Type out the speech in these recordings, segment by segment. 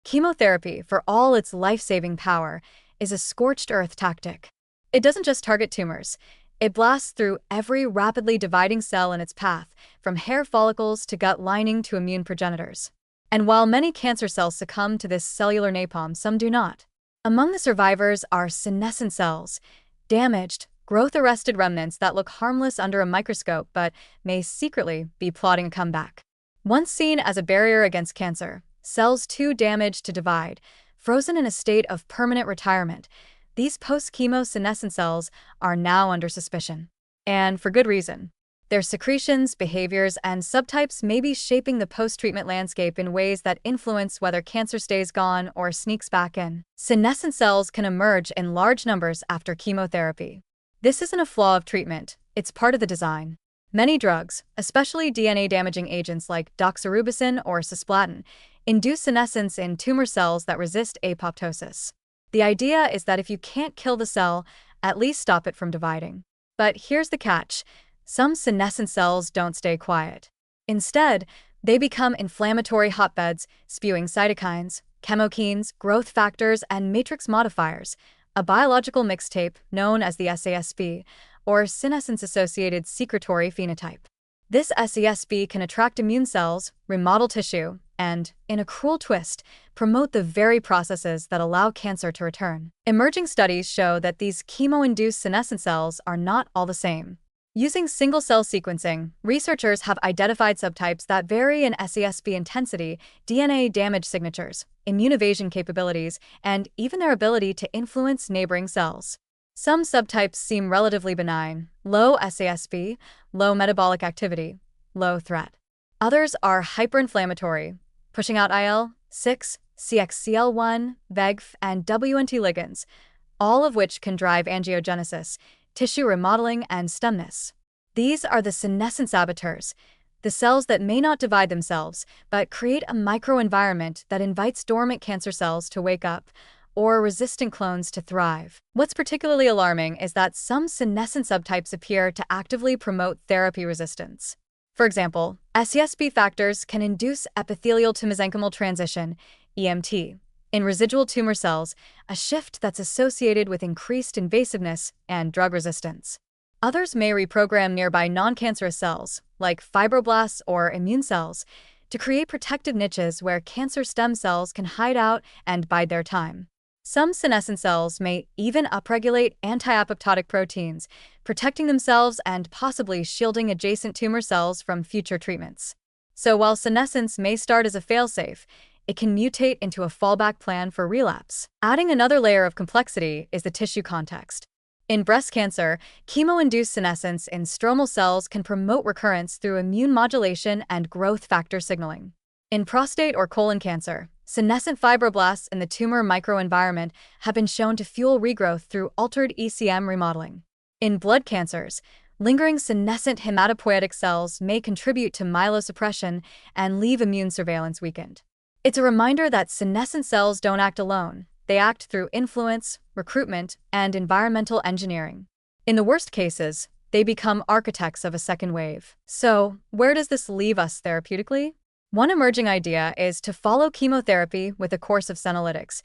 Chemotherapy, for all its life-saving power, is a scorched earth tactic. It doesn't just target tumors. It blasts through every rapidly dividing cell in its path, from hair follicles to gut lining to immune progenitors. And while many cancer cells succumb to this cellular napalm, some do not. Among the survivors are senescent cells, damaged, growth-arrested remnants that look harmless under a microscope but may secretly be plotting a comeback. Once seen as a barrier against cancer, cells too damaged to divide, frozen in a state of permanent retirement, these post-chemo senescent cells are now under suspicion. And for good reason. Their secretions, behaviors, and subtypes may be shaping the post-treatment landscape in ways that influence whether cancer stays gone or sneaks back in. Senescent cells can emerge in large numbers after chemotherapy. This isn't a flaw of treatment, it's part of the design. Many drugs, especially DNA-damaging agents like doxorubicin or cisplatin, induce senescence in tumor cells that resist apoptosis. The idea is that if you can't kill the cell, at least stop it from dividing. But here's the catch. Some senescent cells don't stay quiet. Instead, they become inflammatory hotbeds, spewing cytokines, chemokines, growth factors, and matrix modifiers, a biological mixtape known as the SASP, or senescence-associated secretory phenotype. This SASP can attract immune cells, remodel tissue, and, in a cruel twist, promote the very processes that allow cancer to return. Emerging studies show that these chemo-induced senescent cells are not all the same. Using single-cell sequencing, researchers have identified subtypes that vary in SASP intensity, DNA damage signatures, immune evasion capabilities, and even their ability to influence neighboring cells. Some subtypes seem relatively benign, low SASP, low metabolic activity, low threat. Others are hyperinflammatory, pushing out IL-6, CXCL1, VEGF, and WNT ligands, all of which can drive angiogenesis, tissue remodeling, and stemness. These are the senescent saboteurs, the cells that may not divide themselves, but create a microenvironment that invites dormant cancer cells to wake up, or resistant clones to thrive. What's particularly alarming is that some senescent subtypes appear to actively promote therapy resistance. For example, SASP factors can induce epithelial to mesenchymal transition, EMT, in residual tumor cells, a shift that's associated with increased invasiveness and drug resistance. Others may reprogram nearby non-cancerous cells, like fibroblasts or immune cells, to create protective niches where cancer stem cells can hide out and bide their time. Some senescent cells may even upregulate anti-apoptotic proteins, protecting themselves and possibly shielding adjacent tumor cells from future treatments. So while senescence may start as a failsafe, it can mutate into a fallback plan for relapse. Adding another layer of complexity is the tissue context. In breast cancer, chemo-induced senescence in stromal cells can promote recurrence through immune modulation and growth factor signaling. In prostate or colon cancer, senescent fibroblasts in the tumor microenvironment have been shown to fuel regrowth through altered ECM remodeling. In blood cancers, lingering senescent hematopoietic cells may contribute to myelosuppression and leave immune surveillance weakened. It's a reminder that senescent cells don't act alone. They act through influence, recruitment, and environmental engineering. In the worst cases, they become architects of a second wave. So, where does this leave us therapeutically? One emerging idea is to follow chemotherapy with a course of senolytics,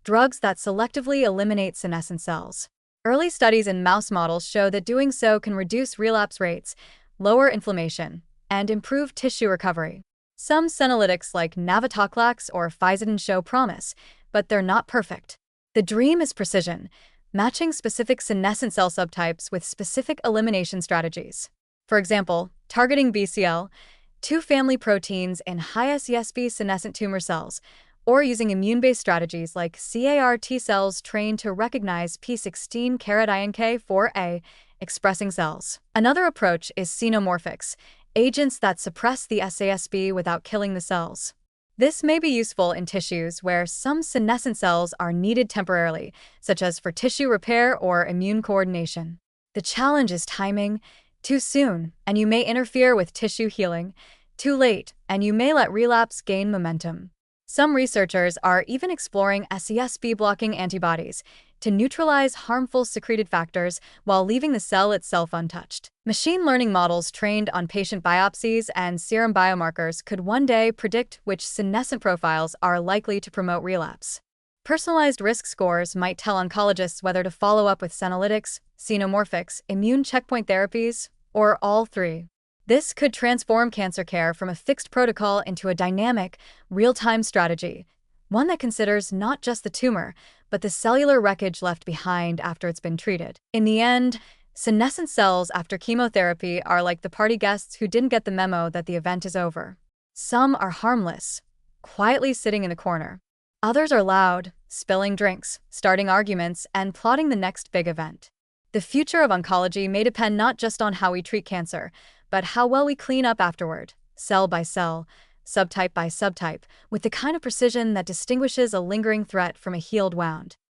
drugs that selectively eliminate senescent cells. Early studies in mouse models show that doing so can reduce relapse rates, lower inflammation, and improve tissue recovery. Some senolytics like navitoclax or Physidin show promise, but they're not perfect. The dream is precision, matching specific senescent cell subtypes with specific elimination strategies. For example, targeting BCL, two family proteins in high SESP senescent tumor cells, or using immune-based strategies like CAR T cells trained to recognize P16-INK4A expressing cells. Another approach is xenomorphics, agents that suppress the SASP without killing the cells. This may be useful in tissues where some senescent cells are needed temporarily, such as for tissue repair or immune coordination. The challenge is timing. Too soon, and you may interfere with tissue healing. Too late, and you may let relapse gain momentum. Some researchers are even exploring SASP-blocking antibodies, to neutralize harmful secreted factors while leaving the cell itself untouched. Machine learning models trained on patient biopsies and serum biomarkers could one day predict which senescent profiles are likely to promote relapse. Personalized risk scores might tell oncologists whether to follow up with senolytics, xenomorphics, immune checkpoint therapies, or all three. This could transform cancer care from a fixed protocol into a dynamic, real-time strategy, one that considers not just the tumor, but the cellular wreckage left behind after it's been treated. In the end, senescent cells after chemotherapy are like the party guests who didn't get the memo that the event is over. Some are harmless, quietly sitting in the corner. Others are loud, spilling drinks, starting arguments, and plotting the next big event. The future of oncology may depend not just on how we treat cancer, but how well we clean up afterward, cell by cell, subtype by subtype, with the kind of precision that distinguishes a lingering threat from a healed wound.